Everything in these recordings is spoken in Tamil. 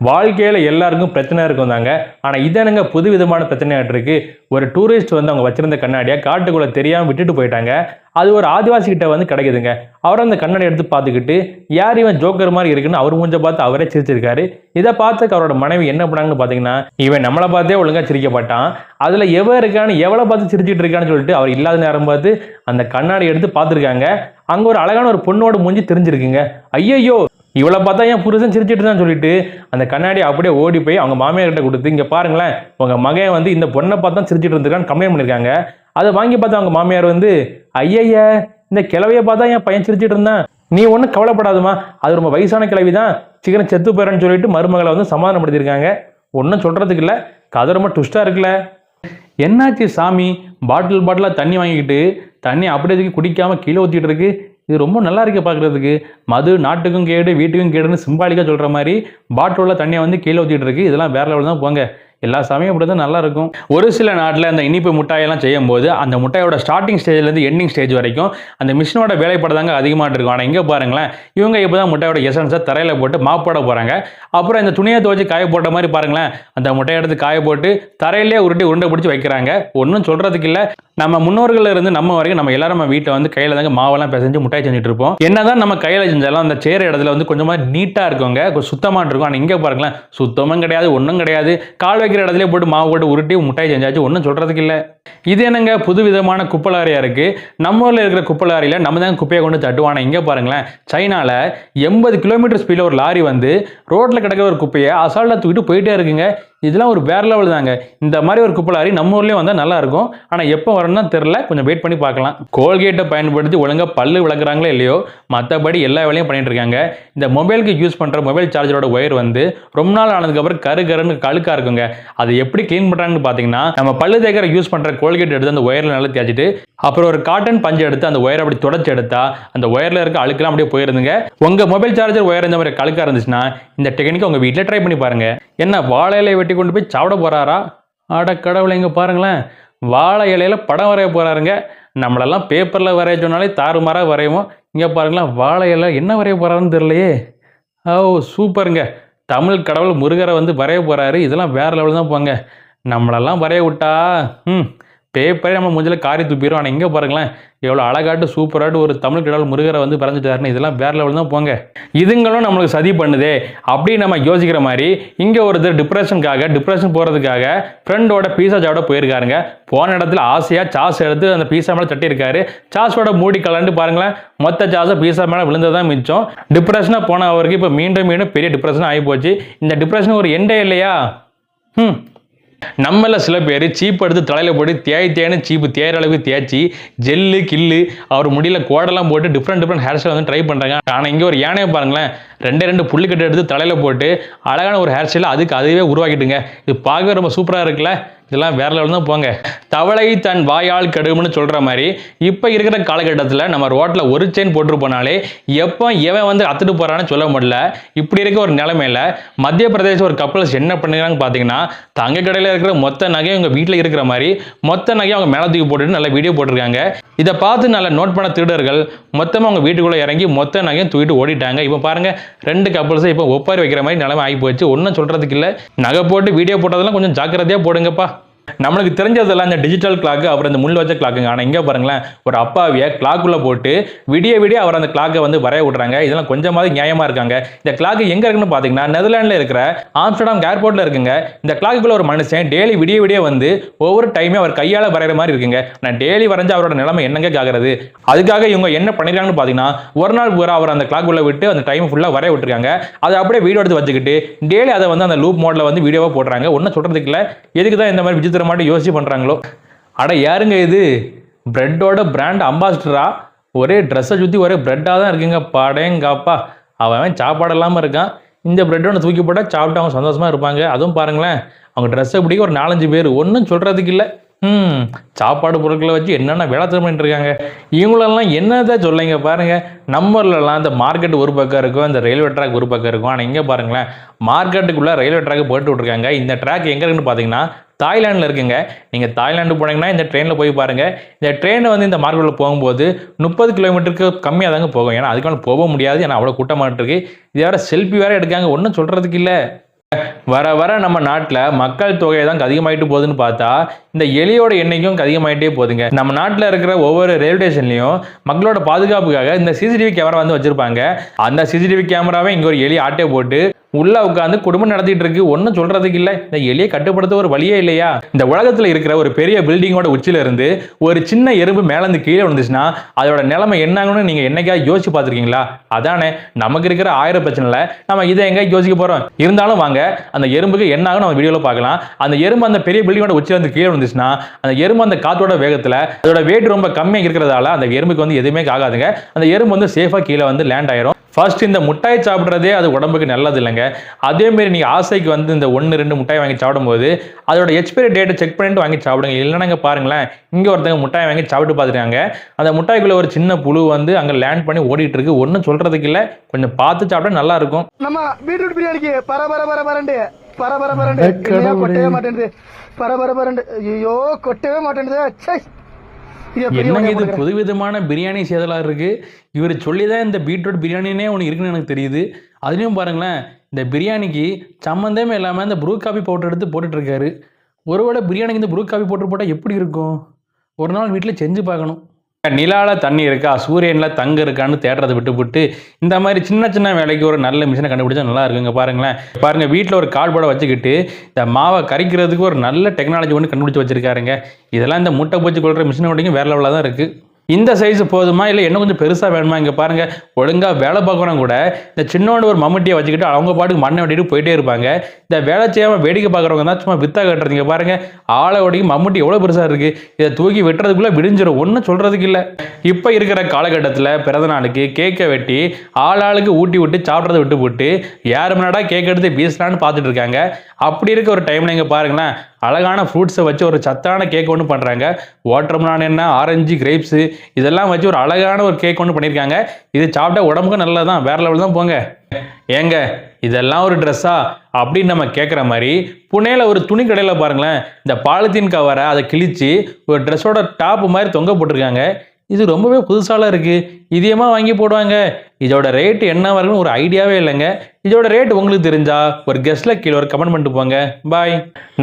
வாழ்க்கையில் எல்லாருக்கும் பிரச்சனை இருக்கும் தாங்க. ஆனால் இதனங்க புது விதமான பிரச்சனையாட்டு இருக்கு. ஒரு டூரிஸ்ட் வந்து அவங்க வச்சிருந்த கண்ணாடியை காட்டுக்குள்ளே தெரியாமல் விட்டுட்டு போயிட்டாங்க. அது ஒரு ஆதிவாசி கிட்ட வந்து கிடைக்குதுங்க. அவர் அந்த கண்ணாடி எடுத்து பார்த்துக்கிட்டு யார் இவன் ஜோக்கர் மாதிரி இருக்குன்னு அவர் மூஞ்ச பார்த்து அவரே சிரிச்சிருக்காரு. இதை பார்த்து அவரோட மனைவி என்ன பண்ணாங்கன்னு பார்த்தீங்கன்னா, இவன் நம்மளை பார்த்தே ஒழுங்காக சிரிக்கப்பட்டான், அதில் எவன் இருக்கான்னு எவ்வளோ பார்த்து சிரிச்சிட்டு இருக்கான்னு சொல்லிட்டு அவர் இல்லாத நேரம் பார்த்து அந்த கண்ணாடி எடுத்து பார்த்துருக்காங்க. அங்கே ஒரு அழகான ஒரு பொண்ணோட மூஞ்சி தெரிஞ்சிருக்குங்க. ஐயையோ, இவளை பார்த்தா என் புருஷன் சிரிச்சிட்டு தான் சொல்லிட்டு அந்த கண்ணாடி அப்படியே ஓடி போய் அவங்க மாமியார் கிட்ட கொடுத்து, இங்கே பாருங்களேன், உங்கள் மகன் வந்து இந்த பொண்ணை பார்த்து தான் சிரிச்சிட்டு இருந்திருக்கான்னு கம்ப்ளைண்ட் பண்ணியிருக்காங்க. அதை வாங்கி பார்த்தா அவங்க மாமியார் வந்து, ஐயய்ய, இந்த கிழவியை பார்த்தா என் பையன் சிரிச்சிட்டு இருந்தான், நீ ஒன்றும் கவலைப்படாதுமா, அது ரொம்ப வயசான கிழவி தான், சீக்கிரம் செத்து போயிடறேன்னு சொல்லிட்டு மருமகளை வந்து சமாதானப்படுத்தியிருக்காங்க. ஒன்றும் சொல்கிறதுக்கு இல்லை, கதை ரொம்ப ட்விஸ்டாக இருக்குல்ல. என்னாச்சு சாமி, பாட்டிலாக தண்ணி வாங்கிக்கிட்டு தண்ணி அப்படியே குடிக்காமல் கீழே ஊற்றிட்டு இருக்கு, இது ரொம்ப நல்லா இருக்கு பார்க்குறதுக்கு. மது நாட்டுக்கும் கேடு வீட்டுக்கும் கேடுன்னு சிம்பாலிக்காக சொல்கிற மாதிரி பாட்டிலில் தண்ணியை வந்து கீழே ஊற்றிட்டு இருக்கு. இதெல்லாம் வேற லெவல் தான் போங்க. எல்லா சமயம் இப்படி தான் நல்லா இருக்கும். ஒரு சில நாட்டில் அந்த இனிப்பு முட்டாயெல்லாம் செய்யும்போது அந்த முட்டையோட ஸ்டார்டிங் ஸ்டேஜ்லேருந்து எண்டிங் ஸ்டேஜ் வரைக்கும் அந்த மிஷினோட வேலைப்படதாங்க அதிகமாக இருக்கும். ஆனால் இங்கே பாருங்களேன், இவங்க இப்போ தான் முட்டையோட எசன்ஸை தரையில் போட்டு மாப்போட போகிறாங்க. அப்புறம் இந்த துணியை துவச்சி காய போட்ட மாதிரி பாருங்களேன், அந்த முட்டையை எடுத்து காய போட்டு தரையிலே உருண்டை பிடிச்சி வைக்கிறாங்க. ஒன்றும் சொல்கிறதுக்கு இல்லை, நம்ம முன்னோர்கள் இருந்து நம்ம வரைக்கும் நம்ம எல்லாரும் நம்ம வீட்டில் வந்து கையில் தாங்க மாவெல்லாம் பிசைஞ்சு முட்டாய் செஞ்சுட்டு இருப்போம். என்னதான் நம்ம கையில் செஞ்சாலும் அந்த சேர இடத்துல வந்து கொஞ்சமாக நீட்டாக இருக்குங்க, கொஞ்சம் சுத்தமாக இருக்கும். ஆனால் இங்கே பாருங்களேன், சுத்தமும் கிடையாது, ஒன்றும் கிடையாது. கால் வைக்கிற இடத்துல போட்டு மாவு போட்டு உருட்டி முட்டாய் செஞ்சாச்சு, ஒன்றும் சொல்கிறதுக்கு இல்லை. இது என்னங்க புது விதமான குப்பலாரியாக இருக்குது. நம்ம ஊரில் இருக்கிற குப்பலாரியில் நம்ம தான் குப்பையை கொண்டு தட்டுவோம். ஆனால் இங்கே பாருங்களேன், சைனாவில் 80 கிலோமீட்டர் ஸ்பீடில் ஒரு லாரி வந்து ரோட்டில் கிடக்கிற ஒரு குப்பையை அசால்ட்டாக தூக்கிட்டு போயிட்டே இருக்குங்க. இதெல்லாம் ஒரு வேற லெவல் தாங்க. இந்த மாதிரி ஒரு குப்பலாரி நம்ம ஊர்லேயே வந்தால் நல்லா இருக்கும். ஆனால் எப்போ வரணும்னு தெரில, கொஞ்சம் வெயிட் பண்ணி பார்க்கலாம். கோல்கேட்டை பயன்படுத்தி ஒழுங்காக பல்லு விளக்குறாங்களோ இல்லையோ, மற்றபடி எல்லா வேலையும் பண்ணிட்டு இருக்காங்க. இந்த மொபைலுக்கு யூஸ் பண்ணுற மொபைல் சார்ஜரோட ஒயர் வந்து ரொம்ப நாள் ஆனதுக்கப்புறம் கருன்னு கழுக்காக இருக்குங்க. அதை எப்படி க்ளீன் பண்ணுறாங்கன்னு பார்த்தீங்கன்னா, நம்ம பல்லு தேய்க்கிற யூஸ் பண்ணுற கோல்கேட் எடுத்து அந்த ஒயரில் நல்லா தேய்ச்சிட்டு அப்புறம் ஒரு காட்டன் பஞ்சு எடுத்து அந்த ஒயரை அப்படி தொடச்சி எடுத்தா அந்த ஒயரில் இருக்க அழுக்கெல்லாம் அப்படியே போயிருந்துங்க. உங்கள் மொபைல் சார்ஜர் ஒயர் இந்த மாதிரி கழுக்காக இருந்துச்சுன்னா இந்த டெக்னிக்கை உங்கள் வீட்டில் ட்ரை பண்ணி பாருங்க. என்ன வாழை இலையை வெட்டி கொண்டு போய் சாப்பிட போறாரா? அட கடவுளை, இங்கே பாருங்களேன், வாழை இலையில படம் வரைய போறாருங்க. நம்மளெல்லாம் பேப்பரில் வரைய சொன்னாலே தாறுமாறாக வரைவோம். இங்கே பாருங்களேன், வாழை இலை என்ன வரைய போறாருன்னு தெரியலையே. ஓ சூப்பருங்க, தமிழ் கடவுள் முருகரை வந்து வரைய போறாரு. இதெல்லாம் வேற லெவல் தான் போங்க. நம்மளெல்லாம் வரைய விட்டா பேப்பரே நம்ம மூஞ்சில் காரி துப்பிடும். ஆனால் இங்கே பாருங்களேன், எவ்வளோ அழகாட்டு சூப்பராட்டு ஒரு தமிழ் கடவுள் முருகரை வந்து பிறந்துட்டாருன்னு, இதெல்லாம் வேற லெவல் தான் போங்க. இதுங்களும் நம்மளுக்கு சதி பண்ணுதே அப்படின்னு நம்ம யோசிக்கிற மாதிரி இங்கே ஒருத்தர் டிப்ரெஷன் போகிறதுக்காக ஃப்ரெண்டோட பீஸா சாப்பிட போயிருக்காருங்க. போன இடத்துல ஆசையாக சாஸ் எடுத்து அந்த பீஸா மேலே தட்டியிருக்காரு. சாஸோட மூடி கலண்டு பாருங்களேன், மொத்த சாஸை பீஸா மேலே விழுந்ததான் மிச்சம். டிப்ரெஷனாக போன அவருக்கு இப்போ மீண்டும் பெரிய டிப்ரெஷன் ஆகி போச்சு. இந்த டிப்ரெஷன் ஒரு எண்டே இல்லையா? நம்மள சில பேர் சீப் எடுத்து தலையில் போட்டு தேய்னு சீப்பு தேய்ற அளவுக்கு தேய்ச்சி ஜெல்லு கில்லு அவர் முடியல கோடெல்லாம் போட்டு டிஃப்ரெண்ட் ஹேர் ஸ்டைல் வந்து ட்ரை பண்ணுறாங்க. ஆனால் இங்கே ஒரு யானையை பாருங்களேன், 2 புள்ளிக்கட்டு எடுத்து தலையில் போட்டு அழகான ஒரு ஹேர் ஸ்டைல் அதுவே உருவாக்கிட்டுங்க. இது பார்க்கவே ரொம்ப சூப்பராக இருக்குல்ல. இதெல்லாம் வேற லெவல் தான் போங்க. தவளை தன் வாயால் கெடும்னு சொல்கிற மாதிரி இப்போ இருக்கிற காலகட்டத்தில் நம்ம ரோட்டில் ஒரு செயின் போட்டு போனாலே எப்போ எவன் வந்து அத்துட்டு போகிறான்னு சொல்ல முடியல. இப்படி இருக்க ஒரு நிலைமையில் மத்திய பிரதேச ஒரு கப்பல்ஸ் என்ன பண்ணுறாங்கன்னு பார்த்தீங்கன்னா, தங்க கடையில் இருக்கிற மொத்த நகையும் உங்கள் வீட்டில் இருக்கிற மாதிரி மொத்த நகையும் அவங்க மேலே தூக்கி போட்டுட்டு நல்ல வீடியோ போட்டிருக்காங்க. இதை பார்த்து நல்லா நோட் பண்ண திருடர்கள் மொத்தமாக அவங்க வீட்டுக்குள்ளே இறங்கி மொத்த நகையும் தூக்கிட்டு ஓடிட்டாங்க. இப்போ பாருங்கள், 2 கப்பல்ஸை இப்போ ஒப்பாரி வைக்கிற மாதிரி நிலைமை ஆகி போச்சு. ஒன்றும் சொல்கிறதுக்கு இல்லை. நகை போட்டு வீடியோ போட்டதெல்லாம் கொஞ்சம் ஜாக்கிரதையாக போடுங்கப்பா. நம்மளுக்கு தெரிஞ்சதெல்லாம் இந்த டிஜிட்டல் கிளாக்கு, அப்புறம் இந்த முள் வச்ச கிளாக்குங்க. ஆனால் இங்கே பாருங்களேன், ஒரு அப்பாவியை கிளாக்குள்ளே போட்டு விடிய அவர் அந்த கிளாக்கை வந்து வரைய விட்றாங்க. இதெல்லாம் கொஞ்சமாவது நியாயமாக இருக்காங்க. இந்த கிளாக்கு எங்கே இருக்குன்னு பார்த்தீங்கன்னா, நெதர்லாண்டில் இருக்கிற ஆம்ஸ்டர்டாம் ஏர்போர்ட்டில் இருக்குங்க. இந்த கிளாக்குள்ள ஒரு மனுஷன் டெய்லி விடிய வந்து ஒவ்வொரு டைமே அவர் கையால் வரைகிற மாதிரி இருக்குங்க. நான் டெய்லி வரைஞ்சு அவரோட நிலைமை என்னங்க ஆகிறது? அதுக்காக இவங்க என்ன பண்ணிருக்காங்கன்னு பார்த்தீங்கன்னா, ஒரு நாள் பூரா அவர் அந்த கிளாக்குள்ளே விட்டு அந்த டைம் ஃபுல்லாக வரைய விட்டுருக்காங்க. அதை அப்படியே வீடியோ எடுத்து வச்சுக்கிட்டு டெய்லி அதை வந்து அந்த லூப் மோடில் வந்து வீடியோவாக போடுறாங்க. ஒன்றும் சொல்கிறதுக்கு இல்லை. எதுக்கு தான் இந்த மாதிரி விசித்திர மாட்டி யோசிச்சு பண்ணுறாங்களோ? அட யாருங்க இது? பிரெட்டோட பிராண்ட் அம்பாசிடரா? ஒரே ட்ரெஸ்ஸை சுற்றி ஒரே பிரெட்டாக தான் இருக்குங்க. பாடேங்காப்பா, அவன் சாப்பாடு இல்லாமல் இருக்கான். இந்த பிரெட் ஒன்று தூக்கி போட்டால் சாப்பிட்டு அவங்க சந்தோஷமாக இருப்பாங்க. அதுவும் பாருங்களேன், அவங்க ட்ரெஸ்ஸை பிடிக்க ஒரு 4-5 பேர். ஒன்றும் சொல்கிறதுக்கு இல்லை. சாப்பாடு பொருட்களை வச்சு என்னென்ன வேலை பண்ணிட்டு இருக்காங்க. இவங்களெல்லாம் என்னதான் சொல்லுங்க பாருங்க. நம்மளெல்லாம் இந்த மார்க்கெட் ஒரு பக்கம் இருக்கும், இந்த ரயில்வே ட்ராக் ஒரு பக்கம் இருக்கும். ஆனால் இங்கே பாருங்களேன், மார்க்கெட்டுக்குள்ளே ரயில்வே ட்ராக் போட்டு விட்ருக்காங்க. இந்த ட்ராக் எங்கே இருக்குன்னு பார்த்தீங்கன்னா தாய்லாண்டில் இருக்குங்க. நீங்கள் தாய்லாண்டு போனீங்கன்னா இந்த ட்ரெயினில் போய் பாருங்கள். இந்த ட்ரெயினை வந்து இந்த மார்க்கெட்டில் போகும்போது 30 கிலோமீட்டருக்கு கம்மியாக தாங்க போகும். ஏன்னா அதுக்கு மேலே போக முடியாது. ஏன்னா அவ்வளோ கூட்டமாக இருக்குது. இது வேறு செல்ஃபி வேறு எடுக்காங்க. ஒன்றும் சொல்கிறதுக்கு இல்லை. வர வர நம்ம நாட்டில் மக்கள் தொகை தான் அதிகமாயிட்டு போகுதுன்னு பார்த்தா இந்த எலியோட எண்ணிக்கையும் அதிகமாயிட்டே போகுதுங்க. நம்ம நாட்டில் இருக்கிற ஒவ்வொரு ரயில்வே ஸ்டேஷன்லையும் மக்களோட பாதுகாப்புக்காக இந்த சிசிடிவி கேமரா வந்து வச்சிருப்பாங்க. அந்த சிசிடிவி கேமராவை இங்கே ஒரு எலி ஆட்டை போட்டு உள்ள உட்காந்து குடும்பம் நடத்திட்டு இருக்கு. ஒன்றும் சொல்றதுக்கு இல்லை. இந்த எலியை கட்டுப்படுத்த ஒரு வழியே இல்லையா? இந்த உலகத்தில் இருக்கிற ஒரு பெரிய பில்டிங்கோட உச்சில இருந்து ஒரு சின்ன எறும்பு மேலேருந்து கீழே வந்துச்சுன்னா அதோட நிலைமை என்னாகணும்னு நீங்க என்னைக்காவது யோசிச்சு பார்த்துருக்கீங்களா? அதானே நமக்கு இருக்கிற 1000 பிரச்சனைல நம்ம இதை எங்க யோசிக்க போறோம். இருந்தாலும் வாங்க அந்த எறும்புக்கு என்ன ஆகும் நம்ம வீடியோல பார்க்கலாம். அந்த எறும்பு அந்த பெரிய பில்டிங்கோட உச்சில இருந்து கீழே வந்துச்சுன்னா அந்த எறும்பு அந்த காத்தோட வேகத்துல அதோட வெயிட் ரொம்ப கம்மியாக இருக்கிறதால அந்த எறும்புக்கு வந்து எதுவுமே ஆகாதுங்க. அந்த எறும்பு வந்து சேஃபா கீழே வந்து லேண்ட் ஆயிரும். ஃபர்ஸ்ட் இந்த முட்டாய் சாப்பிட்றதே அது உடம்புக்கு நல்லது இல்லைங்க. அதேமாரி நீங்கள் ஆசைக்கு வந்து இந்த 1-2 முட்டாய் வாங்கி சாப்பிடும்போது அதோட எக்ஸ்பைரி டேட்டை செக் பண்ணிட்டு வாங்கி சாப்பிடுங்க. இல்லைன்னா பாருங்களேன், இங்கே ஒருத்தங்க முட்டாய் வாங்கி சாப்பிட்டு பார்த்துருக்காங்க. அந்த முட்டாய்க்குள்ள ஒரு சின்ன புழு வந்து அங்கே லேண்ட் பண்ணி ஓடிட்டு இருக்கு. ஒன்றும் சொல்றதுக்கு இல்லை, கொஞ்சம் பார்த்து சாப்பிட்டா நல்லா இருக்கும். நம்ம பீட்ரூட் பிரியாணிக்கு பரபரண்டு கொட்டவே மாட்டேங்குது. பரபரண்டு ஐயோ கொட்டவே மாட்டேங்குது. என்னங்க இது புதுவிதமான பிரியாணி சேதலாக இருக்கு. இவர் சொல்லி தான் இந்த பீட்ரூட் பிரியாணினே ஒன்று இருக்குன்னு எனக்கு தெரியுது. அதுலேயும் பாருங்களேன், இந்த பிரியாணிக்கு சம்மந்தமே இல்லாமல் இந்த ப்ரூ காபி பவுடர் எடுத்து போட்டுட்டு இருக்காரு. ஒருவேளை பிரியாணிக்கு இந்த ப்ரூ காபி பவுடர் போட்டால் எப்படி இருக்கும்? ஒரு நாள் வீட்டில் செஞ்சு பார்க்கணும். நிலால தண்ணி இருக்கா, சூரியனில் தங்க இருக்கான்னு தேடுறதை விட்டு இந்த மாதிரி சின்ன சின்ன வேலைக்கு ஒரு நல்ல மிஷினை கண்டுபிடிச்சா நல்லா இருக்குங்க. பாருங்க வீட்டில் ஒரு கார்ட்போர்டை வச்சுக்கிட்டு இந்த மாவை கரைக்கிறதுக்கு ஒரு நல்ல டெக்னாலஜி ஒன்று கண்டுபிடிச்சி வச்சிருக்காருங்க. இதெல்லாம் இந்த முட்டை பூச்சி கொள்கிற மிஷினோடையும் வேற லெவலில் தான் இருக்குது. இந்த சைஸ் போதுமா இல்லை இன்னும் கொஞ்சம் பெருசாக வேணுமா? இங்கே பாருங்கள், ஒழுங்காக வேலை பார்க்குறவங்க கூட இந்த சின்னோண்டு ஒரு மம்முட்டியை வச்சுக்கிட்டு அவங்க பாட்டுக்கு மண்ணை வெட்டிட்டு போயிட்டே இருப்பாங்க. இந்த வேலை செய்யாமல் வேடிக்கை பார்க்குறவங்க தான் சும்மா வித்தா கட்டுறதுங்க. பாருங்கள், ஆளை ஒடிக்கு மம்முட்டி எவ்வளோ பெருசாக இருக்குது. இதை தூக்கி வெட்டுறதுக்குள்ளே விடிஞ்சிடும். ஒன்றும் சொல்கிறதுக்கு இல்லை. இப்போ இருக்கிற காலகட்டத்தில் பிறந்த நாளுக்கு கேக்கை வெட்டி ஆளுக்கு ஊட்டி விட்டு சாப்பிட்றதை விட்டு போட்டு யார் முன்னாடா கேக் எடுத்து வீசலான்னு பார்த்துட்டு இருக்காங்க. அப்படி இருக்க ஒரு டைமில் இங்கே பாருங்களேன், அழகான ஃப்ரூட்ஸை வச்சு ஒரு சத்தான கேக் ஒன்று பண்ணுறாங்க. வாட்டர்மெலான் என்ன, ஆரஞ்சு, கிரேப்ஸு இதெல்லாம் வச்சு ஒரு அழகான ஒரு கேக் ஒன்று பண்ணியிருக்காங்க. இது சாப்பிட்டா உடம்புக்கும் நல்லதான், வேற லெவல் தான் போங்க. ஏங்க இதெல்லாம் ஒரு ட்ரெஸ்ஸா அப்படின்னு நம்ம கேட்குற மாதிரி புனேல ஒரு துணி கடையில் பாருங்களேன், இந்த பாலித்தீன் கவரை அதை கிழிச்சு ஒரு ட்ரெஸ்ஸோட டாப் மாதிரி தொங்க போட்டிருக்காங்க. இது ரொம்பவே புதுசாலாம் இருக்குது. இதயமாக வாங்கி போடுவாங்க. இதோட ரேட் என்ன வரும்னு ஒரு ஐடியாவே இல்லைங்க. இதோட ரேட் உங்களுக்கு தெரிஞ்சா ஒரு கெஸ்ட்டில் கீழே ஒரு கமெண்ட் பண்ணிட்டு போங்க. பாய்.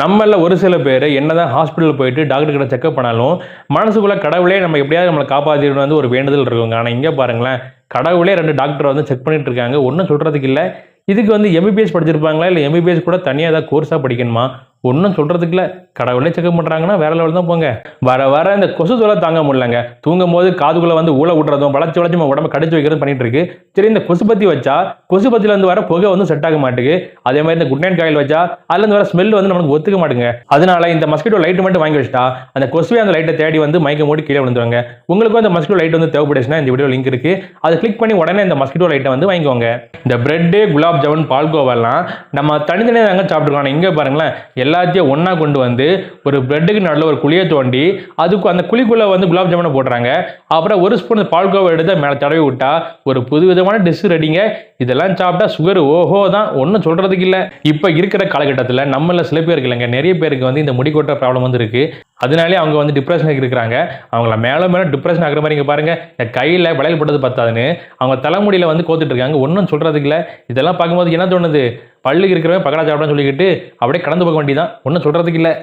நம்மள ஒரு சில பேர் என்னதான் ஹாஸ்பிட்டல் போயிட்டு டாக்டர் கிட்ட செக்அப் பண்ணாலும் மனசுக்குள்ள கடவுளே நம்ம எப்படியாவது நம்மளை காப்பாற்றிடணும் வந்து ஒரு வேண்டுதல் இருக்குங்க. ஆனால் இங்கே பாருங்களேன், கடவுளே 2 டாக்டர் வந்து செக் பண்ணிட்டு இருக்காங்க. ஒன்றும் சொல்கிறதுக்கு இல்லை. இதுக்கு வந்து எம்பிபிஎஸ் படிச்சிருப்பாங்களா இல்லை எம்பிபிஎஸ் கூட தனியாக ஏதாவது கோர்ஸாக படிக்கணுமா? ஒன்றும் சொல்கிறதுக்கு இல்லை. கடவுளே செக்அப் பண்ணுறாங்கன்னா வேற லெவல் தான் போங்க. வர இந்த கொசு தொலை தாங்க முடியலங்க. தூங்கும் போது காதுக்குள்ளே வந்து ஊழ விட்றதும் வளைச்சி நம்ம உடம்பு கடிச்சு வைக்கிறதும் பண்ணிட்டு இருக்கு. சரி, இந்த கொசுபத்தி வச்சா கொசுபத்தியிலேருந்து வர புகை வந்து செட் ஆக மாட்டேங்குது. அதே மாதிரி இந்த குட் நைட் காயில் வச்சா அதுலேருந்து வர ஸ்மெல் வந்து நமக்கு ஒத்துக்க மாட்டேங்க. அதனால இந்த மஸ்கிட்டோ லைட் மட்டும் வாங்கி வச்சுட்டா அந்த கொசுவே அந்த லைட்டை தேடி வந்து மயக்க மூடி கீழே விழுந்துருவாங்க. உங்களுக்கும் அந்த மஸ்கிட்டோ லைட் வந்து தேவைப்படுச்சுன்னா இந்த வீடியோ லிங்க் இருக்கு, அதை கிளிக் பண்ணி உடனே இந்த மஸ்கிட்டோ லைட்டை வந்து வாங்கிக்கோங்க. இந்த பிரெட்டு, குலாப் ஜாமுன், பால்கோவெல்லாம் நம்ம தனித்தனியாக தாங்க சாப்பிட்டுருக்கோம். இங்கே பாருங்களேன், எல்லாத்தையும் ஒன்றா கொண்டு வந்து ஒரு பிரெட்டுக்கு நடுவில் ஒரு குழியை தோண்டி அதுக்கு அந்த குழிக்குள்ளே வந்து குலாப் ஜாமுனை போடுறாங்க. அப்புறம் ஒரு ஸ்பூன் பால்கோவா எடுத்து மேலே தடவி விட்டா ஒரு புதுவிதமான டிஷ் ரெடிங்க. இதெல்லாம் சாப்பிட்டா சுகர் ஓஹோ தான், ஒன்றும் சொல்கிறதுக்கு இல்லை. இப்போ இருக்கிற காலகட்டத்தில் நம்மள சில பேருக்கு இல்லைங்க, நிறைய பேருக்கு வந்து இந்த முடி கொட்டுற ப்ராப்ளம் வந்து இருக்குது. அதனாலே அவங்க வந்து டிப்ரெஷனுக்கு இருக்கிறாங்க. அவங்கள மேலே டிப்ரெஷன் ஆகிற மாதிரி இங்கே பாருங்கள், இந்த கையில் வளையல் போட்டது பத்தாதுன்னு அவங்க தலைமுடியில் வந்து கோத்துட்டு இருக்காங்க. ஒன்றும் சொல்கிறதுக்கு இல்லை. இதெல்லாம் பார்க்கும்போது என்ன தோணுது, பல்லுக்கு இருக்கிறவங்க பக்கடா சாப்பிடான்னு சொல்லிக்கிட்டு அப்படியே கடந்து போக வேண்டியதான். ஒன்றும் சொல்கிறதுக்கு இல்லை.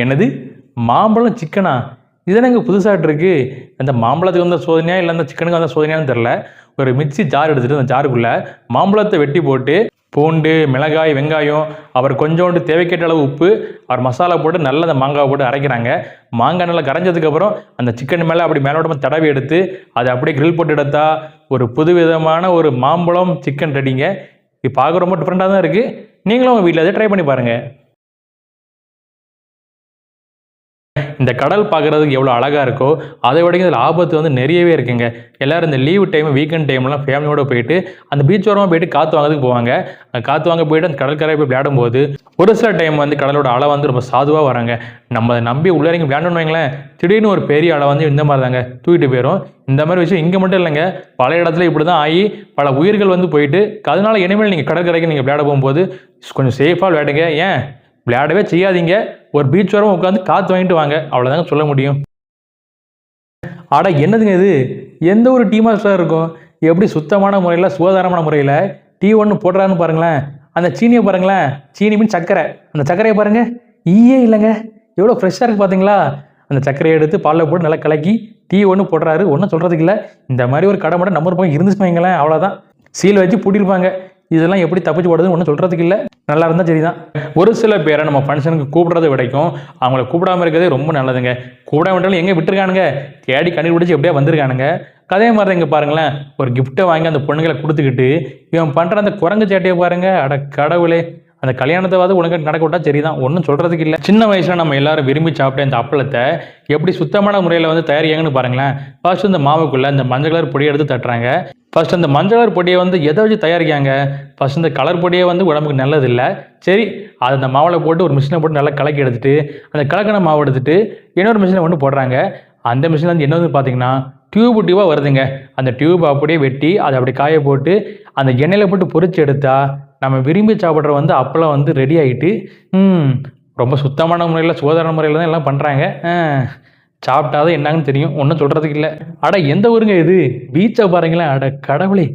என்னது மாம்பழம் சிக்கனா? இதெனங்க புதுசாகிட்டு இருக்கு. அந்த மாம்பழத்துக்கு வந்த சோதனையா இல்லை அந்த சிக்கனுக்கு வந்த சோதனையான்னு தெரில. ஒரு மிக்சி ஜார் எடுத்துகிட்டு அந்த ஜாருக்குள்ளே மாம்பழத்தை வெட்டி போட்டு பூண்டு, மிளகாய், வெங்காயம், அப்புறம் கொஞ்சோண்டு தேவைக்கேட்ட அளவு உப்பு, அவர் மசாலா போட்டு நல்லா அந்த மாங்காவை போட்டு அரைக்கிறாங்க. மாங்காய் நல்லா கரைஞ்சதுக்கப்புறம் அந்த சிக்கன் மேலே அப்படி மேலோட்டமாக தடவி எடுத்து அதை அப்படியே கிரில் போட்டு எடுத்தா ஒரு புதுவிதமான ஒரு மாம்பழம் சிக்கன் ரெடிங்க. இப்போ பார்க்க ரொம்ப டிஃப்ரெண்ட்டாக தான் இருக்குது. நீங்களும் உங்கள் வீட்டில் அதை ட்ரை பண்ணி பாருங்கள். இந்த கடல் பார்க்குறதுக்கு எவ்வளோ அழகாக இருக்கோ அதை விட இதில் ஆபத்து வந்து நிறையவே இருக்குங்க. எல்லோரும் இந்த லீவு டைம், வீக்கெண்ட் டைம்லாம் ஃபேமிலியோடு போயிட்டு அந்த பீச் ஓரமாக போயிட்டு காற்று வாங்கிறதுக்கு போவாங்க. காற்று வாங்க போயிட்டு அந்த கடற்கரை போய் விளையாடும் போது ஒரு சில டைம் வந்து கடலோட அலை வந்து ரொம்ப சாதுவாக வராங்க. நம்ம அதை நம்பி உள்ளே இறங்கி விளையாடணும்னு வைங்களேன், திடீர்னு ஒரு பெரிய அலை வந்து இந்த மாதிரி தாங்க தூக்கிட்டு போயிடும். இந்த மாதிரி விஷயம் இங்கே மட்டும் இல்லைங்க, பல இடத்துல இப்படி தான் ஆகி பல உயிர்கள் வந்து போயிட்டு, அதனால இனிமேல் நீங்கள் கடற்கரைக்கு நீங்கள் விளையாட போகும்போது கொஞ்சம் சேஃபாக விளையாடுங்க. ஏன் விளையாடவே செய்யாதீங்க, ஒரு பீச் வரும் உட்காந்து காற்று வாங்கிட்டு வாங்க, அவ்வளோதாங்க சொல்ல முடியும். ஆடா என்னதுங்க இது, எந்த ஒரு டீ மாஸ்டராக இருக்கும் எப்படி சுத்தமான முறையில் சுகாதாரமான முறையில் டீ ஒன்று போடுறான்னு பாருங்களேன். அந்த சீனியை பாருங்களேன், சீனி மீன் சர்க்கரை, அந்த சர்க்கரையை பாருங்க, ஈயே இல்லைங்க, எவ்வளோ ஃப்ரெஷ்ஷாக இருக்குது பார்த்தீங்களா? அந்த சர்க்கரையை எடுத்து பாலில் போட்டு நல்லா கலக்கி டீ ஒன்று போடுறாரு, ஒன்றும் சொல்கிறதுக்கு இல்லை. இந்த மாதிரி ஒரு கடை மட்டும் நம்ம ஒரு பக்கம் இருந்துச்சுன்னு வைங்களேன், அவ்வளோதான், சீல் வச்சு பூட்டியிருப்பாங்க. இதெல்லாம் எப்படி தப்பிச்சு போடுறதுன்னு ஒன்றும் சொல்கிறதுக்கு இல்லை. நல்லா இருந்தால் சரிதான். ஒரு சில பேரை நம்ம ஃபங்க்ஷனுக்கு கூப்பிட்றது வரைக்கும் அவங்கள கூப்பிடாம இருக்கிறதே ரொம்ப நல்லதுங்க. கூப்பிடாம விட்டாலும் எங்கே விட்டுருக்கானுங்க, தேடி கண்டுபிடிச்சி எப்படியா வந்திருக்கானுங்க. அதே மாதிரி தான் இங்கே பாருங்களேன், ஒரு கிஃப்ட்டை வாங்கி அந்த பொண்ணுங்களை கொடுத்துக்கிட்டு இவன் பண்ணுற அந்த குரங்கு சேட்டையை பாருங்க, அட கடவுளே. அந்த கல்யாணத்தை உனக்கு நடக்க விட்டா சரிதான், ஒன்றும் சொல்கிறதுக்கு இல்லை. சின்ன வயசில் நம்ம எல்லாரும் விரும்பி சாப்பிட்ட இந்த அப்பளத்தை எப்படி சுத்தமான முறையில் வந்து தயாரிக்காங்கன்னு பாருங்களேன். ஃபர்ஸ்ட் இந்த மாவுக்குள்ளே இந்த மஞ்சள் கலர் பொடியை எடுத்து தட்டுறாங்க. ஃபர்ஸ்ட் அந்த மஞ்சள் கலர் பொடியை வந்து எதை வச்சு தயாரிக்காங்க? ஃபர்ஸ்ட் இந்த கலர் பொடியை வந்து உடம்புக்கு நல்லதில்லை. சரி, அதை அந்த மாவில் போட்டு ஒரு மிஷினை போட்டு நல்லா கலக்கி எடுத்துட்டு அந்த கலக்கின மாவு எடுத்துட்டு இன்னொரு மிஷினை கொண்டு போடுறாங்க. அந்த மிஷினில் வந்து என்ன வந்து பார்த்தீங்கன்னா டியூபாக வருதுங்க. அந்த டியூப் அப்படியே வெட்டி அதை அப்படி காய போட்டு அந்த எண்ணெயில் போட்டு பொரிச்சு எடுத்தா நம்ம விரும்பி சாப்பிட்ற வந்து அப்பளம் வந்து ரெடி ஆகிட்டு ரொம்ப சுத்தமான முறையில் சுகாதார முறையில் தான் எல்லாம் பண்ணுறாங்க. சாப்பிட்டாதான் என்னங்கன்னு தெரியும், ஒன்றும் சொல்கிறதுக்கு இல்லை. அட எந்த ஊருங்க இது? பீச்சை பாருங்களேன், அட கடவுளே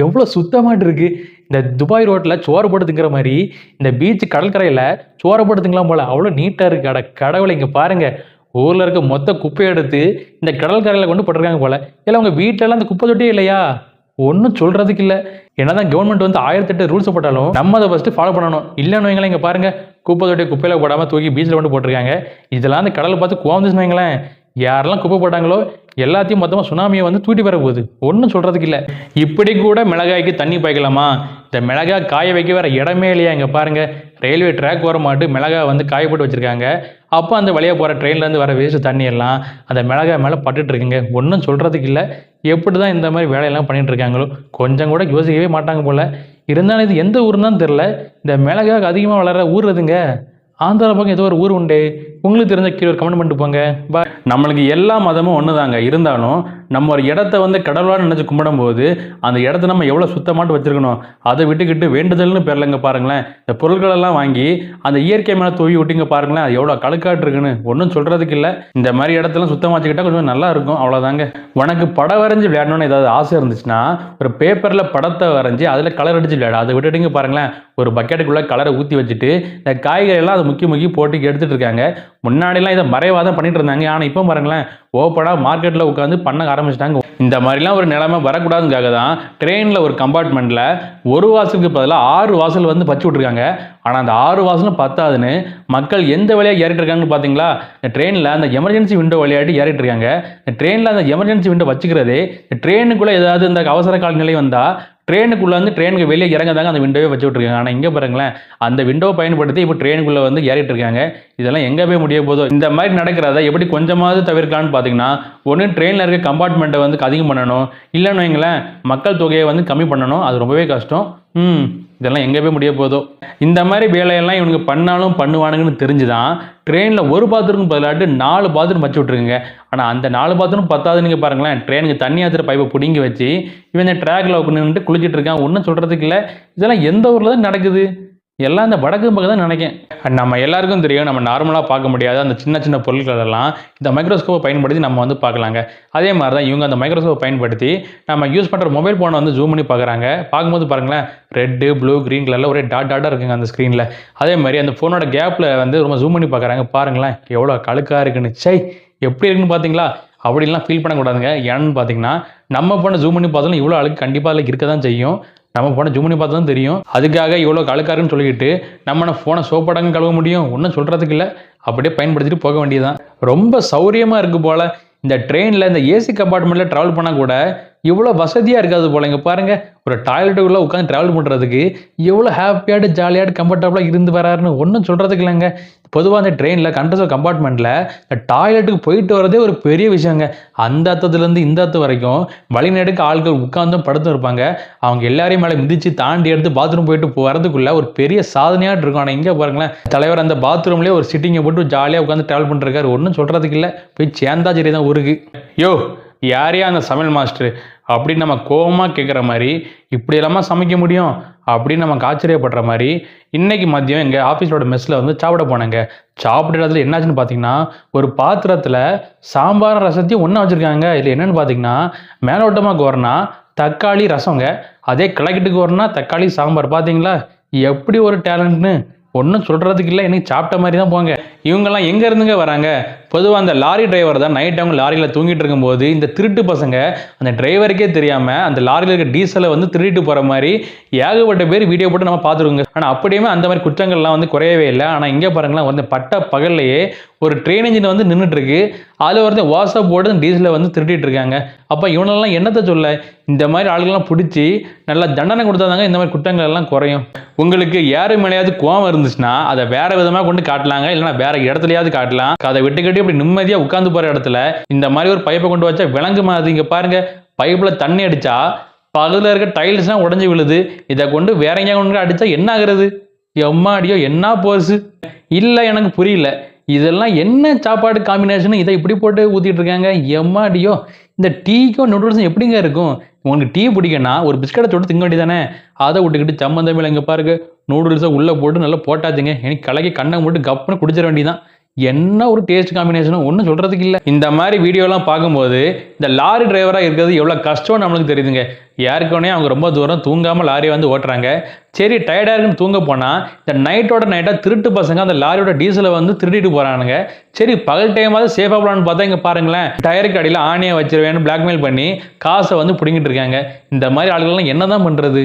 எவ்வளோ சுத்தமாட்டு இருக்குது. இந்த துபாய் ரோட்டில் சோறு போட்டு திங்கிற மாதிரி இந்த பீச் கடற்கரையில் சோறை போட்டு திங்கலாம் போல், அவ்வளோ நீட்டாக இருக்குது. அட கடவுளை இங்கே பாருங்கள், ஊரில் இருக்க மொத்த குப்பையை எடுத்து இந்த கடற்கரையில் கொண்டு போட்டிருக்காங்க போல். இல்லை உங்கள் வீட்டிலலாம் அந்த குப்பை தொட்டியே இல்லையா? ஒன்றும் சொல்கிறதுக்கு இல்லை. என்னதான் கவர்மெண்ட் வந்து 1008 ரூல்ஸ் போட்டாலும் நம்ம அதை ஃபஸ்ட்டு ஃபாலோ பண்ணணும். இல்லைன்னு வைங்களேன், இங்கே பாருங்கள், குப்பை தொட்டி குப்பையில் போடாமல் தூக்கி பீச்சில் கொண்டு போட்டிருக்காங்க. இதெல்லாம் அந்த கடலை பார்த்து கோவந்துச்சுன்னு வைங்களேன், யாரெல்லாம் குப்பை போட்டாங்களோ எல்லாத்தையும் மொத்தமாக சுனாமியை வந்து தூட்டி வர போகுது. ஒன்றும் சொல்கிறதுக்கு இல்லை. இப்படி கூட மிளகாய்க்கு தண்ணி பாய்க்கலாமா? இந்த மிளகாய் காய வைக்க வேறு இடமே இல்லையா? இங்கே பாருங்கள், ரயில்வே ட்ராக் வர மாட்டு மிளகாய் வந்து காய போட்டு வச்சுருக்காங்க. அப்போ அந்த வழியாக போகிற ட்ரெயின்லேருந்து வர வேஸ்ட் தண்ணி எல்லாம் அந்த மிளகாய் மேலே பட்டுட்ருக்குங்க. ஒன்றும் சொல்கிறதுக்கு இல்லை. எப்படி தான் இந்த மாதிரி வேலையெல்லாம் பண்ணிகிட்டு இருக்காங்களோ, கொஞ்சம் கூட யோசிக்கவே மாட்டாங்க போல். இருந்தாலும் இது எந்த ஊருன்னு தான் தெரில. இந்த மிளகாய் அதிகமாக வளர ஊர் எதுங்க? ஆந்திரா பக்கம் ஏதோ ஒரு ஊர் உண்டு, உங்களுக்கு தெரிஞ்ச கீழே ஒரு கமெண்ட் பண்ணிட்டு போங்க. நம்மளுக்கு எல்லா மதமும் ஒன்று தாங்க. இருந்தாலும் நம்ம ஒரு இடத்த வந்து கடவுளாக நினச்சி கும்பிடும் போது அந்த இடத்த நம்ம எவ்வளோ சுத்தமாட்டு வச்சுருக்கணும். அதை விட்டுக்கிட்டு வேண்டுதல்னு பேர்லங்க பாருங்களேன், இந்த பொருட்களெல்லாம் வாங்கி அந்த இயற்கை மேலே தூவி விட்டிங்க பாருங்களேன், அது எவ்வளோ கழுக்காட்டு இருக்குன்னு. ஒன்றும் சொல்கிறதுக்கு இல்லை. இந்த மாதிரி இடத்தெல்லாம் சுத்தமாக வச்சுக்கிட்டா கொஞ்சம் நல்லா இருக்கும், அவ்வளோதாங்க. உனக்கு படம் வரைஞ்சி விளையாடணும்னு ஏதாவது ஆசை இருந்துச்சுன்னா ஒரு பேப்பரில் படத்தை வரைஞ்சி அதில் கலர் அடித்து விளையாடு. அதை விட்டுட்டிங்க பாருங்களேன், ஒரு பக்கெட்டுக்குள்ளே கலரை ஊற்றி வச்சுட்டு இந்த காய்கறியெல்லாம் அதை முக்கி போட்டு எடுத்துகிட்டு இருக்காங்க. முன்னாடிலாம் இதை மறைவாக தான் பண்ணிட்டு இருந்தாங்க. ஆனால் இப்போ பாருங்களேன், ஓப்பனாக மார்க்கெட்டில் உட்காந்து பண்ண ஆரம்பிச்சிட்டாங்க. இந்த மாதிரிலாம் ஒரு நிலைமை வரக்கூடாதுக்காக தான் ட்ரெயினில் ஒரு கம்பார்ட்மெண்ட்டில் ஒரு வாசலுக்கு பதிலாக 6 வாசல் வந்து வச்சு விட்ருக்காங்க. ஆனால் அந்த 6 வாசலும் பத்தாதுன்னு மக்கள் எந்த வழியாக ஏறிட்டு இருக்காங்கன்னு பார்த்தீங்களா? இந்த ட்ரெயினில் அந்த எமர்ஜென்சி விண்டோ வழியாட்டி ஏறிட்டு இருக்காங்க. இந்த ட்ரெயினில் அந்த எமர்ஜென்சி விண்டோ வச்சுக்கிறதே ட்ரெயினுக்குள்ளே ஏதாவது இந்த அவசர கால நிலை வந்தால் ட்ரெயினுக்குள்ளே வந்து ட்ரெயினுக்கு வெளியே இறங்கதாங்க அந்த விண்டோவே வச்சு விட்ருக்காங்க. ஆனால் இங்கே பாருங்களேன், அந்த விண்டோவை பயன்படுத்தி இப்போ ட்ரெயினுக்குள்ளே வந்து ஏறிட்டு இருக்காங்க. இதெல்லாம் எங்கே போய் முடிய போதோ. இந்த மாதிரி நடக்கிறத எப்படி கொஞ்சமாவது தவிர்க்கலான்னு பார்த்தீங்கன்னா, ஒன்று ட்ரெயினில் இருக்க கம்பார்ட்மெண்ட்டை வந்து அதிகம் பண்ணணும், இல்லைன்னு வைங்களேன் மக்கள் தொகையை வந்து கம்மி பண்ணணும். அது ரொம்பவே கஷ்டம். இதெல்லாம் எங்கே போய் முடிய போதோ. இந்த மாதிரி வேலையெல்லாம் இவனுக்கு பண்ணாலும் பண்ணுவானுங்கன்னு தெரிஞ்சுதான் ட்ரெயினில் ஒரு பாத்ரூம் பதிலாட்டு 4 பாத்ரூம் வச்சு விட்ருக்குங்க. ஆனால் அந்த 4 பாத்ரூம் பத்தாது. நீங்கள் பாருங்களேன், ட்ரெயினுக்கு தண்ணி ஆத்துற பைப்பை பிடிங்கி வச்சு இவன் இந்த ட்ராக்ல உட்காந்துட்டு குளிச்சுட்டு இருக்கான். ஒன்றும் சொல்கிறதுக்கு இல்லை. இதெல்லாம் எந்த ஊரில் தான் நடக்குது? எல்லாம் இந்த வடக்கு பக்கம் தான் நினைக்கேன். நம்ம எல்லாருக்கும் தெரியும், நம்ம நார்மலாக பார்க்க முடியாத அந்த சின்ன சின்ன பொருட்கள் எல்லாம் இந்த மைக்ரோஸ்கோப்பை பயன்படுத்தி நம்ம வந்து பார்க்கலாங்க. அதே மாதிரி தான் இவங்க அந்த மைக்ரோஸ்கோப்பை பயன்படுத்தி நம்ம யூஸ் பண்ணுற மொபைல் ஃபோனை வந்து ஜூம் பண்ணி பார்க்குறாங்க. பார்க்கும்போது பாருங்களேன், ரெட்டு ப்ளூ க்ரீன் கலரில் ஒரே டாட்டாக இருக்குங்க அந்த ஸ்க்ரீனில். அதே மாதிரி அந்த ஃபோனோட கேப்பில் வந்து ரொம்ப ஜூம் பண்ணி பார்க்குறாங்க. பாருங்களேன் எவ்வளோ கழுக்காக இருக்குன்னு. சை, எப்படி இருக்குன்னு பார்த்தீங்களா? அப்படின்லாம் ஃபீல் பண்ணக்கூடாதுங்க. ஏன்னு பார்த்தீங்கன்னா, நம்ம ஃபோனை ஜூம் பண்ணி பார்த்தாலும் இவ்வளோ அழுக்கு கண்டிப்பாக அதில் இருக்க தான் செய்யும். நம்ம ஃபோனை ஜூம் பண்ணி பார்த்தா தான் தெரியும். அதுக்காக இவ்வளோ கழுக்காருன்னு சொல்லிக்கிட்டு நம்ம ஃபோனை சோப்படங்கு கழுவ முடியும்? ஒன்றும் சொல்கிறதுக்கு இல்லை. அப்படியே பயன்படுத்திட்டு போக வேண்டியதுதான். ரொம்ப சௌரியமாக இருக்குது போல். இந்த ட்ரெயினில் இந்த ஏசி கம்பார்ட்மெண்ட்டில் ட்ராவல் பண்ணால் கூட இவ்வளோ வசதியாக இருக்காது போல். இங்கே பாருங்கள், ஒரு டாய்லெட்டுக்குள்ளே உட்காந்து ட்ராவல் பண்ணுறதுக்கு எவ்வளோ ஹாப்பியாட்டு ஜாலியாட்டு கம்ஃபர்டபுளாக இருந்து வராருன்னு ஒன்றும் சொல்கிறதுக்கு இல்லைங்க. பொதுவாக அந்த ட்ரெயினில் கண்டக்டர் கம்பார்ட்மெண்ட்டில் இந்த டாய்லெட்டுக்கு போயிட்டு வரதே ஒரு பெரிய விஷயங்க. அந்த அர்த்தத்துலேருந்து இந்த அர்த்தம் வரைக்கும் வழிநெடுக்க ஆட்கள் உட்காந்தும் படுத்தும் இருப்பாங்க. அவங்க எல்லாரையும் மேலே மிதித்து தாண்டி எடுத்து பாத்ரூம் போயிட்டு வரதுக்குள்ளே ஒரு பெரிய சாதனையாட்டு இருக்கும். ஆனால் இங்கே பாருங்களேன், தலைவர் அந்த பாத்ரூம்லேயே ஒரு சிட்டிங்கை போட்டு ஜாலியாக உட்காந்து ட்ராவல் பண்ணிருக்காரு. ஒன்றும் சொல்கிறதுக்கு இல்லை. போய் சேர்ந்தா சரி தான் ஊருக்கு. யோ, யாரையா அந்த சமையல் மாஸ்டர் அப்படின்னு நம்ம கோபமாக கேட்குற மாதிரி, இப்படி இல்லாமல் சமைக்க முடியும் அப்படின்னு நமக்கு ஆச்சரியப்படுற மாதிரி, இன்றைக்கி மதியம் எங்கள் ஆஃபீஸோட மெஸ்ஸில் வந்து சாப்பிட போனாங்க. சாப்பிட்ட இடத்துல என்னாச்சுன்னு பார்த்தீங்கன்னா, ஒரு பாத்திரத்தில் சாம்பார் ரசத்தையும் ஒன்றா வச்சுருக்காங்க. இதில் என்னென்னு பார்த்தீங்கன்னா, மேலோட்டமாக கோரனா தக்காளி ரசங்க, அதே கிழக்கிட்டுக்கு வரனா தக்காளி சாம்பார். பார்த்தீங்களா? எப்படி ஒரு டேலண்ட்னு ஒன்றும் சொல்கிறதுக்கு இல்லை, எனக்கு சாப்பிட்ட மாதிரி தான் போங்க. இவங்கெல்லாம் எங்கே இருந்துங்க வராங்க? பொதுவாக அந்த லாரி டிரைவர் தான் நைட் அவங்க லாரியில் தூங்கிட்டு இருக்கும்போது இந்த திருட்டு பசங்க அந்த டிரைவருக்கே தெரியாமல் அந்த லாரியில் இருக்க டீசலை வந்து திருடிட்டு போகிற மாதிரி ஏகப்பட்ட பேர் வீடியோ போட்டு நம்ம பார்த்துருவோங்க. ஆனால் அப்படியுமே அந்த மாதிரி குற்றங்கள்லாம் வந்து குறையவே இல்லை. ஆனால் இங்கே பாருங்களேன், வந்து பட்ட பகல்லையே ஒரு ட்ரெயின் இன்ஜின் வந்து நின்றுட்டு இருக்கு, அதில் வந்து வாட்ஸ்அப் போட்டு டீசலை வந்து திருடிட்டு இருக்காங்க. அப்போ இவனெல்லாம் என்னத்தை சொல்ல? இந்த மாதிரி ஆளுகள்லாம் பிடிச்சி நல்லா தண்டனை கொடுத்தாதாங்க இந்த மாதிரி குற்றங்கள் எல்லாம் குறையும். உங்களுக்கு யாரு மேலேயாவது கோவம் இருந்துச்சுன்னா அதை வேற விதமாக கொண்டு காட்டலாங்க, இல்லைன்னா வேற இடத்துலயாவது காட்டலாம். அதை விட்டுக்கட்டி அப்படி நிம்மதியாக உட்காந்து போகிற இடத்துல இந்த மாதிரி ஒரு பைப்பை கொண்டு வச்சா விளங்குமா? அது இங்கே பாருங்க, பைப்பில் தண்ணி அடிச்சா பகுதியில் இருக்க டைல்ஸ்லாம் உடஞ்சி விழுது. இதை கொண்டு வேற எங்கேயா கொண்டு அடிச்சா என்ன ஆகுறது? எம்மாடியோ என்ன போர்ஸு இல்லை, எனக்கு புரியல. இதெல்லாம் என்ன சாப்பாடு காம்பினேஷன்? இதை இப்படி போட்டு ஊற்றிட்டு இருக்காங்க. எம்மாடியோ, இந்த டீக்கும் நூடுல்ஸும் எப்படிங்க இருக்கும்? உங்களுக்கு டீ பிடிக்குன்னா ஒரு பிஸ்கட்டை தொட்டு திங்க வேண்டியதானே? அதை விட்டுக்கிட்டு சம்மந்தமே இங்கே பாருங்க, நூடுல்ஸை உள்ளே போட்டு நல்லா போட்டாச்சுங்க. எனக்கு கலக்கி கண்ணை போட்டு கப்புன்னு குடிச்சிட வேண்டியதான். என்ன ஒரு டேஸ்ட் காம்பினேஷனும் ஒன்றும் சொல்கிறதுக்கு இல்லை. இந்த மாதிரி வீடியோலாம் பார்க்கும்போது இந்த லாரி டிரைவராக இருக்கிறது எவ்வளோ கஷ்டம்னு நம்மளுக்கு தெரியுதுங்க. யாருக்கோனே அவங்க ரொம்ப தூரம் தூங்காமல் லாரியை வந்து ஓட்டுறாங்க. சரி, டயர்டாக இருக்குன்னு தூங்க போனால் இந்த நைட்டோட நைட்டாக திருட்டு பசங்க அந்த லாரியோட டீசலை வந்து திருடிட்டு போகிறானுங்க. சரி, பகல் டைமாவது சேஃபாக போகலான்னு பார்த்தா இங்கே பாருங்களேன், டயருக்கு அடியில் ஆணியை வச்சிருவேன்னு பிளாக்மெயில் பண்ணி காசை வந்து பிடிங்கிட்டு இருக்காங்க. இந்த மாதிரி ஆளுகள்லாம் என்ன தான் பண்ணுறது?